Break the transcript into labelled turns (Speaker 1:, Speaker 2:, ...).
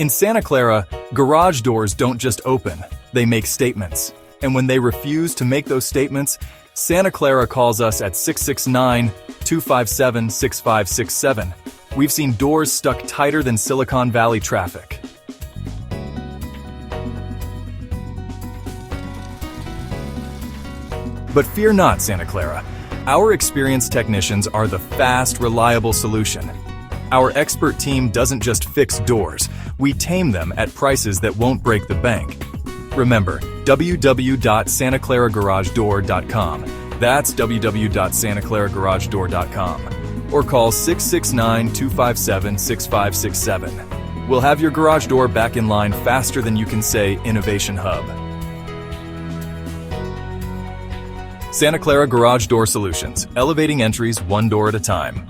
Speaker 1: In Santa Clara, garage doors don't just open, they make statements. And when they refuse to make those statements, Santa Clara calls us at 669-257-6567. We've seen doors stuck tighter than Silicon Valley traffic. But fear not, Santa Clara. Our experienced technicians are the fast, reliable solution. Our expert team doesn't just fix doors, we tame them at prices that won't break the bank. Remember, www.santaclaragaragedoor.com. That's www.santaclaragaragedoor.com. Or call 669-257-6567. We'll have your garage door back in line faster than you can say Innovation Hub. Santa Clara Garage Door Solutions, elevating entries one door at a time.